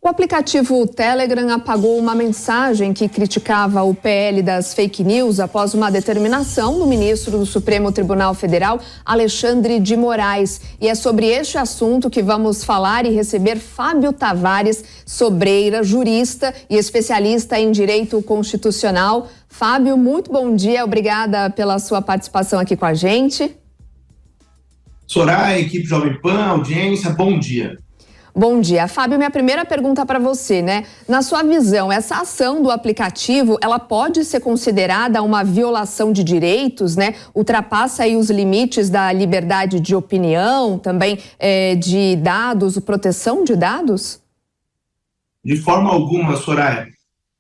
O aplicativo Telegram apagou uma mensagem que criticava o PL das fake news após uma determinação do ministro do Supremo Tribunal Federal, Alexandre de Moraes. E é sobre este assunto que vamos falar e receber Fábio Tavares Sobreira, jurista e especialista em direito constitucional. Fábio, muito bom dia, obrigada pela sua participação aqui com a gente. Soraya, equipe Jovem Pan, audiência, bom dia. Bom dia. Fábio, minha primeira pergunta para você, né? Na sua visão, essa ação do aplicativo, ela pode ser considerada uma violação de direitos, né? Ultrapassa aí os limites da liberdade de opinião, também de dados, proteção de dados? De forma alguma, Soraya.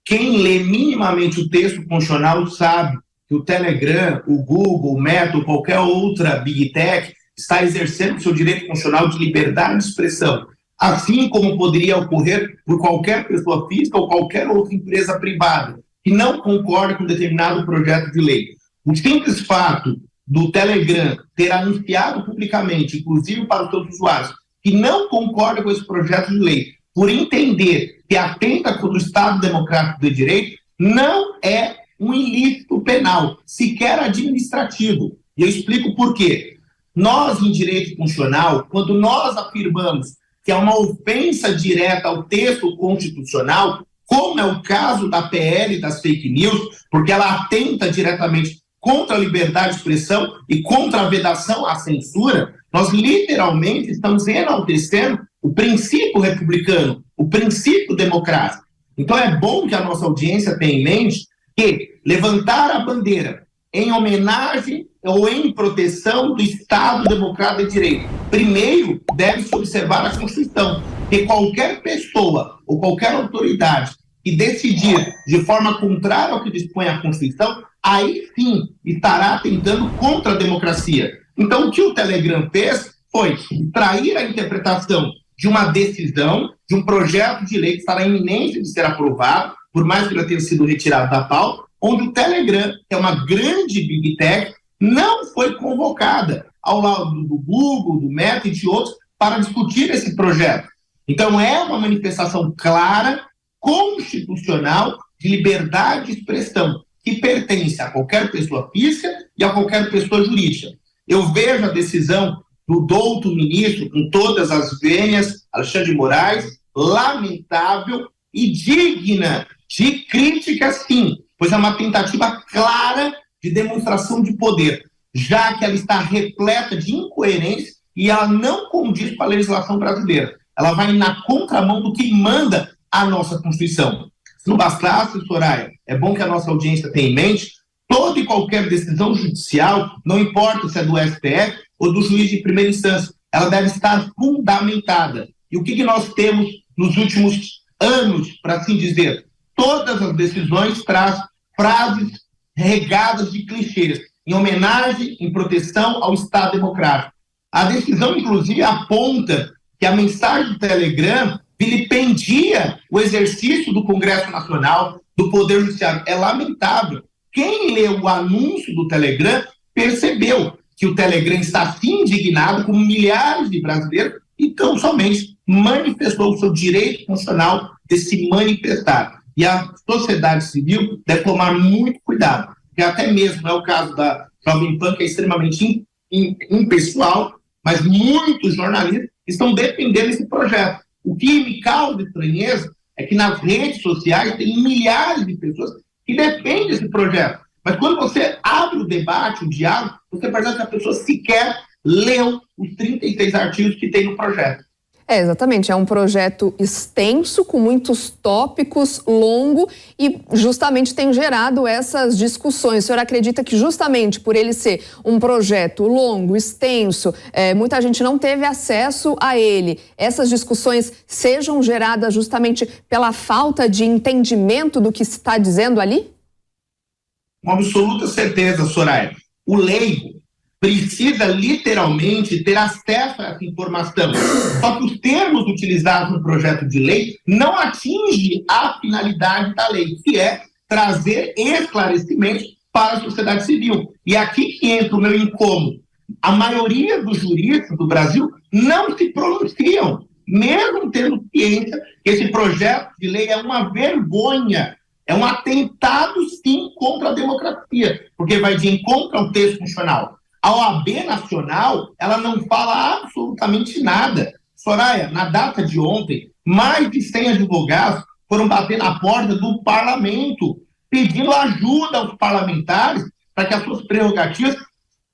Quem lê minimamente o texto constitucional sabe que o Telegram, o Google, o Meta ou qualquer outra Big Tech está exercendo o seu direito constitucional de liberdade de expressão, assim como poderia ocorrer por qualquer pessoa física ou qualquer outra empresa privada que não concorda com determinado projeto de lei. O simples fato do Telegram ter anunciado publicamente, inclusive para os seus usuários, que não concorda com esse projeto de lei, por entender que atenta contra o Estado Democrático de Direito, não é um ilícito penal, sequer administrativo. E eu explico por quê. Nós, em direito constitucional, quando nós afirmamos que é uma ofensa direta ao texto constitucional, como é o caso da PL das fake news, porque ela atenta diretamente contra a liberdade de expressão e contra a vedação à censura, nós literalmente estamos enaltecendo o princípio republicano, o princípio democrático. Então é bom que a nossa audiência tenha em mente que levantar a bandeira em homenagem ou em proteção do Estado Democrático de Direito, primeiro deve-se observar a Constituição, que qualquer pessoa ou qualquer autoridade que decidir de forma contrária ao que dispõe a Constituição, aí sim estará atentando contra a democracia. Então o que o Telegram fez foi trair a interpretação de uma decisão, de um projeto de lei que está na iminência de ser aprovado, por mais que ele tenha sido retirado da pauta, onde o Telegram, que é uma grande Big Tech, não foi convocada ao lado do Google, do Meta e de outros para discutir esse projeto. Então é uma manifestação clara, constitucional, de liberdade de expressão, que pertence a qualquer pessoa física e a qualquer pessoa jurídica. Eu vejo a decisão do douto ministro, com todas as vênias, Alexandre de Moraes, lamentável e digna de crítica, sim, pois é uma tentativa clara de demonstração de poder, já que ela está repleta de incoerência e ela não condiz com a legislação brasileira. Ela vai na contramão do que manda a nossa Constituição. Se não bastasse, Soraya, é bom que a nossa audiência tenha em mente, toda e qualquer decisão judicial, não importa se é do STF ou do juiz de primeira instância, ela deve estar fundamentada. E o que nós temos nos últimos anos, para assim dizer? Todas as decisões trazem frases regadas de clichês, em homenagem, em proteção ao Estado Democrático. A decisão, inclusive, aponta que a mensagem do Telegram vilipendia o exercício do Congresso Nacional, do Poder Judiciário. É lamentável. Quem leu o anúncio do Telegram percebeu que o Telegram está sim indignado, como milhares de brasileiros, e tão somente manifestou o seu direito constitucional de se manifestar. E a sociedade civil deve tomar muito cuidado, porque até mesmo é o caso da Jovem Pan, que é extremamente impessoal, mas muitos jornalistas estão defendendo esse projeto. O que me causa estranheza é que nas redes sociais tem milhares de pessoas que defendem esse projeto. Mas quando você abre o debate, o diálogo, você percebe que a pessoa sequer leu os 36 artigos que tem no projeto. Exatamente, é um projeto extenso, com muitos tópicos, longo e justamente tem gerado essas discussões. O senhor acredita que justamente por ele ser um projeto longo, extenso, muita gente não teve acesso a ele, essas discussões sejam geradas justamente pela falta de entendimento do que se está dizendo ali? Com absoluta certeza, Soraya. O leigo precisa literalmente ter acesso a essa informação. Só que os termos utilizados no projeto de lei não atingem a finalidade da lei, que é trazer esclarecimentos para a sociedade civil. E aqui que entra o meu incômodo. A maioria dos juristas do Brasil não se pronunciam mesmo tendo ciência que esse projeto de lei é uma vergonha, é um atentado, sim, contra a democracia, porque vai de encontro ao texto constitucional. A OAB Nacional, ela não fala absolutamente nada. Soraya, na data de ontem, mais de 100 advogados foram bater na porta do parlamento, pedindo ajuda aos parlamentares para que as suas prerrogativas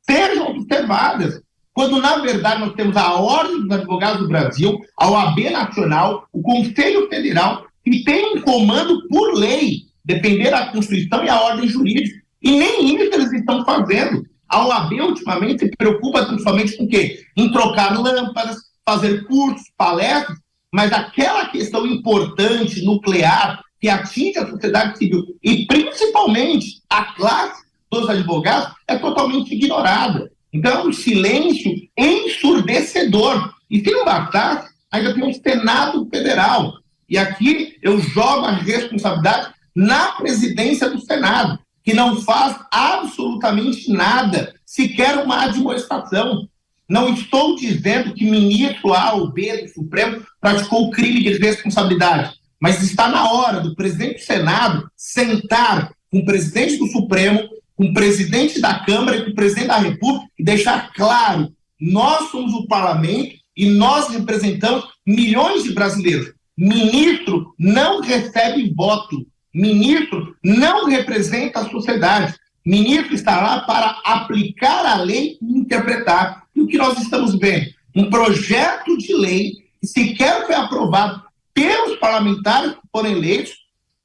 sejam observadas. Quando, na verdade, nós temos a Ordem dos Advogados do Brasil, a OAB Nacional, o Conselho Federal, que tem um comando por lei, depender da Constituição e a ordem jurídica. E nem isso eles estão fazendo. A OAB, ultimamente, se preocupa principalmente com o quê? Em trocar lâmpadas, fazer cursos, palestras, mas aquela questão importante, nuclear, que atinge a sociedade civil e principalmente a classe dos advogados, é totalmente ignorada. Então, é um silêncio ensurdecedor. E se não bastasse, ainda tem o Senado Federal. E aqui eu jogo a responsabilidade na presidência do Senado, que não faz absolutamente nada, sequer uma admoestação. Não estou dizendo que ministro A ou B do Supremo praticou crime de responsabilidade, mas está na hora do presidente do Senado sentar com o presidente do Supremo, com o presidente da Câmara e com o presidente da República e deixar claro, nós somos o parlamento e nós representamos milhões de brasileiros. Ministro não recebe voto, ministro não representa a sociedade, ministro está lá para aplicar a lei e interpretar. E o que nós estamos vendo? Um projeto de lei que sequer foi aprovado pelos parlamentares que foram eleitos,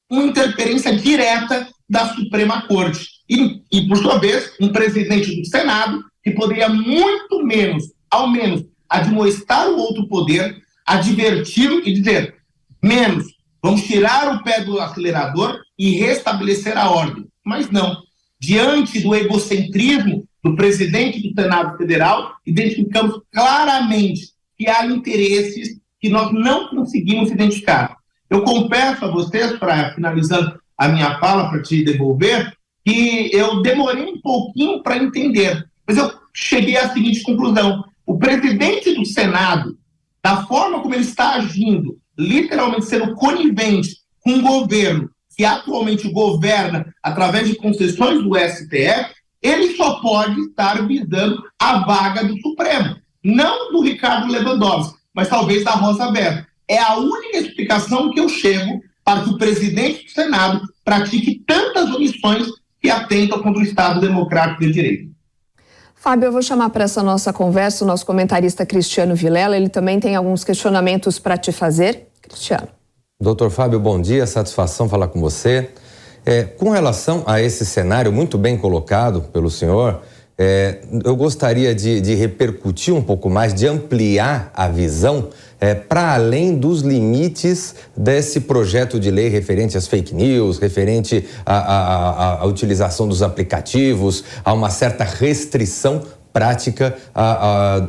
uma interferência direta da Suprema Corte. E, por sua vez, um presidente do Senado que poderia muito menos, ao menos, admoestar o outro poder, adverti-lo e dizer, menos, vamos tirar o pé do acelerador e restabelecer a ordem. Mas não. Diante do egocentrismo do presidente do Senado Federal, identificamos claramente que há interesses que nós não conseguimos identificar. Eu confesso a vocês, para finalizando a minha fala, para te devolver, que eu demorei um pouquinho para entender, mas eu cheguei à seguinte conclusão. O presidente do Senado, da forma como ele está agindo, literalmente sendo conivente com um governo que atualmente governa através de concessões do STF, ele só pode estar visando a vaga do Supremo. Não do Ricardo Lewandowski, mas talvez da Rosa Weber. É a única explicação que eu chego para que o presidente do Senado pratique tantas omissões que atentam contra o Estado Democrático de Direito. Fábio, eu vou chamar para essa nossa conversa o nosso comentarista Cristiano Vilela. Ele também tem alguns questionamentos para te fazer. Cristiano. Doutor Fábio, bom dia, satisfação falar com você. Com relação a esse cenário muito bem colocado pelo senhor, eu gostaria de repercutir um pouco mais, de ampliar a visão para além dos limites desse projeto de lei referente às fake news, referente à utilização dos aplicativos, a uma certa restrição prática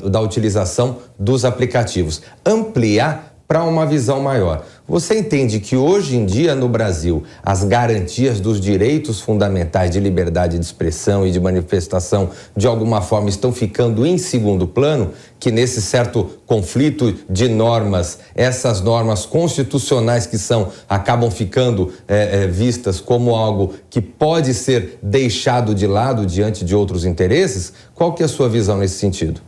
da utilização dos aplicativos. Ampliar para uma visão maior. Você entende que hoje em dia no Brasil as garantias dos direitos fundamentais de liberdade de expressão e de manifestação de alguma forma estão ficando em segundo plano, que nesse certo conflito de normas, essas normas constitucionais que acabam ficando vistas como algo que pode ser deixado de lado diante de outros interesses? Qual que é a sua visão nesse sentido?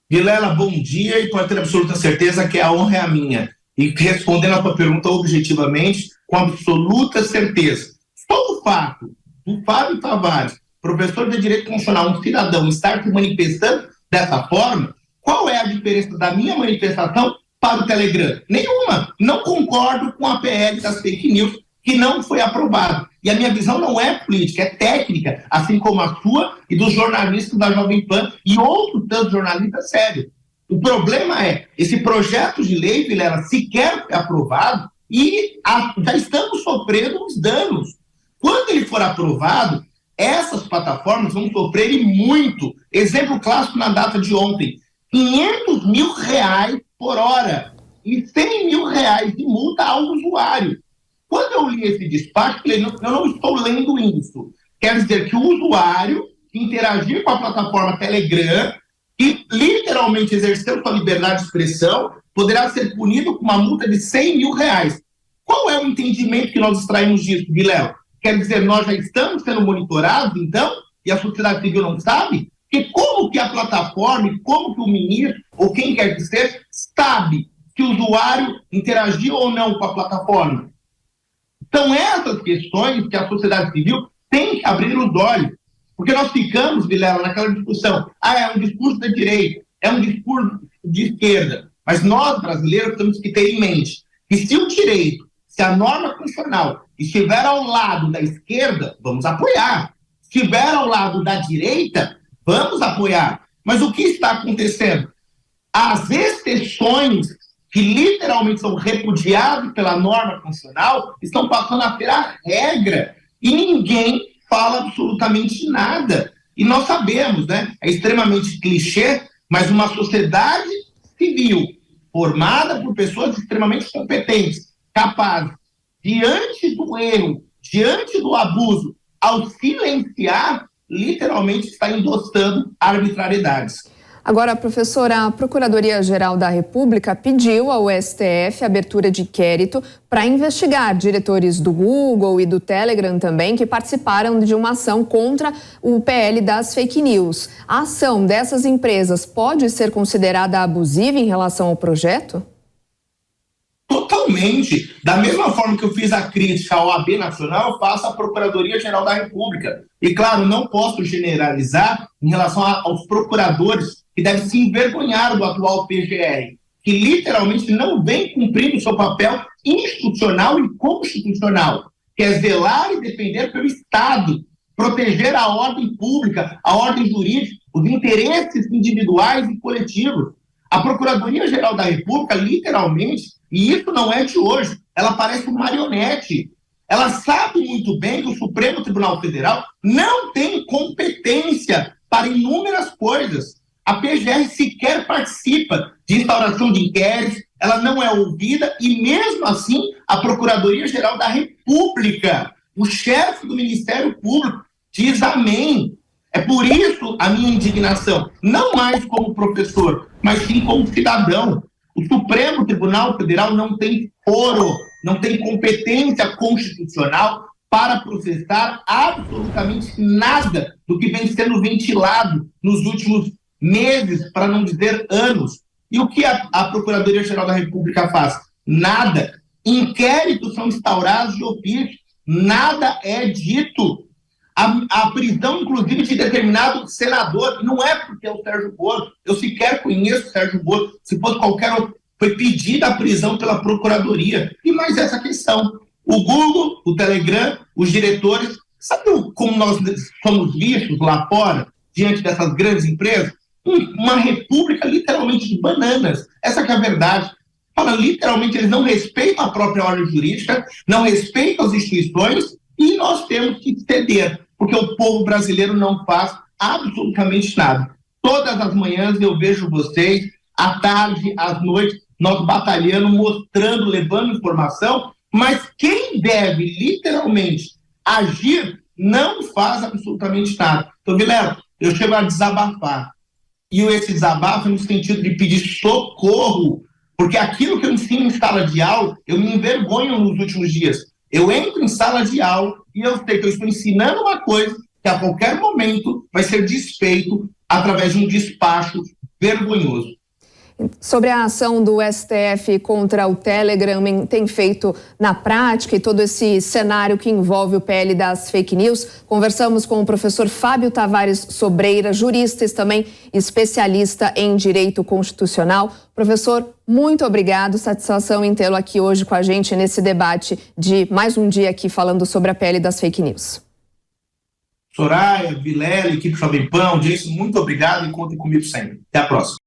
Vilela, bom dia, e pode ter absoluta certeza que a honra é a minha. E respondendo a tua pergunta objetivamente, com absoluta certeza. Só o fato do Fábio Tavares, professor de Direito Constitucional, um cidadão, estar se manifestando dessa forma, qual é a diferença da minha manifestação para o Telegram? Nenhuma. Não concordo com a PL das fake news, que não foi aprovado. E a minha visão não é política, é técnica, assim como a sua e dos jornalistas da Jovem Pan e outros tantos jornalistas sérios. O problema é, esse projeto de lei, Vilela, sequer foi aprovado e já estamos sofrendo os danos. Quando ele for aprovado, essas plataformas vão sofrer e muito. Exemplo clássico na data de ontem, R$500 mil por hora e R$100 mil de multa ao usuário. Quando eu li esse despacho, eu não estou lendo isso. Quer dizer que o usuário que interagir com a plataforma Telegram que literalmente exerceu sua liberdade de expressão, poderá ser punido com uma multa de R$100 mil. Qual é o entendimento que nós extraímos disso, Vilela? Quer dizer, nós já estamos sendo monitorados, então, e a sociedade civil não sabe? Porque como que a plataforma, como que o ministro, ou quem quer que seja, sabe que o usuário interagiu ou não com a plataforma? Então, essas questões que a sociedade civil tem que abrir os olhos. Porque nós ficamos, Vilela, naquela discussão. É um discurso da direita, é um discurso de esquerda. Mas nós, brasileiros, temos que ter em mente que se o direito, se a norma constitucional estiver ao lado da esquerda, vamos apoiar. Se estiver ao lado da direita, vamos apoiar. Mas o que está acontecendo? As exceções que literalmente são repudiadas pela norma constitucional estão passando a ter a regra. E ninguém fala absolutamente nada. E nós sabemos, né? É extremamente clichê, mas uma sociedade civil formada por pessoas extremamente competentes, capazes, diante do erro, diante do abuso, ao silenciar, literalmente está endossando arbitrariedades. Agora, professora, a Procuradoria-Geral da República pediu ao STF abertura de inquérito para investigar diretores do Google e do Telegram também, que participaram de uma ação contra o PL das fake news. A ação dessas empresas pode ser considerada abusiva em relação ao projeto? Totalmente. Da mesma forma que eu fiz a crítica à OAB Nacional, eu faço à Procuradoria-Geral da República. E, claro, não posso generalizar em relação aos procuradores que devem se envergonhar do atual PGR, que literalmente não vem cumprindo o seu papel institucional e constitucional, que é zelar e defender pelo Estado, proteger a ordem pública, a ordem jurídica, os interesses individuais e coletivos. A Procuradoria-Geral da República, literalmente, e isso não é de hoje, ela parece uma marionete. Ela sabe muito bem que o Supremo Tribunal Federal não tem competência para inúmeras coisas. A PGR sequer participa de instauração de inquéritos, ela não é ouvida e, mesmo assim, a Procuradoria-Geral da República, o chefe do Ministério Público, diz amém. É por isso a minha indignação, não mais como professor, mas sim como cidadão. O Supremo Tribunal Federal não tem foro, não tem competência constitucional para processar absolutamente nada do que vem sendo ventilado nos últimos meses, para não dizer anos. E o que a Procuradoria-Geral da República faz? Nada. Inquéritos são instaurados de ofício, nada é dito. A prisão, inclusive, de determinado senador, não é porque é o Sérgio Moro, eu sequer conheço o Sérgio Moro, se fosse qualquer outro, foi pedida a prisão pela Procuradoria. E mais essa questão, o Google, o Telegram, os diretores, sabe como nós somos vistos lá fora, diante dessas grandes empresas? Uma república literalmente de bananas, essa que é a verdade. Fala, literalmente, eles não respeitam a própria ordem jurídica, não respeitam as instituições, e nós temos que ceder, porque o povo brasileiro não faz absolutamente nada. Todas as manhãs eu vejo vocês, à tarde, às noites, nós batalhando, mostrando, levando informação, mas quem deve literalmente agir não faz absolutamente nada. Então, Vilela, eu chego a desabafar. E esse desabafo no sentido de pedir socorro, porque aquilo que eu ensino em sala de aula, eu me envergonho nos últimos dias. Eu entro em sala de aula e eu sei que eu estou ensinando uma coisa que a qualquer momento vai ser desfeito através de um despacho vergonhoso. Sobre a ação do STF contra o Telegram, tem feito na prática e todo esse cenário que envolve o PL das fake news, conversamos com o professor Fábio Tavares Sobreira, jurista e também especialista em direito constitucional. Professor, muito obrigado, satisfação em tê-lo aqui hoje com a gente nesse debate de mais um dia aqui falando sobre a PL das fake news. Soraya, Vilela, equipe Jovem Pan, audiência, muito obrigado e contem comigo sempre. Até a próxima.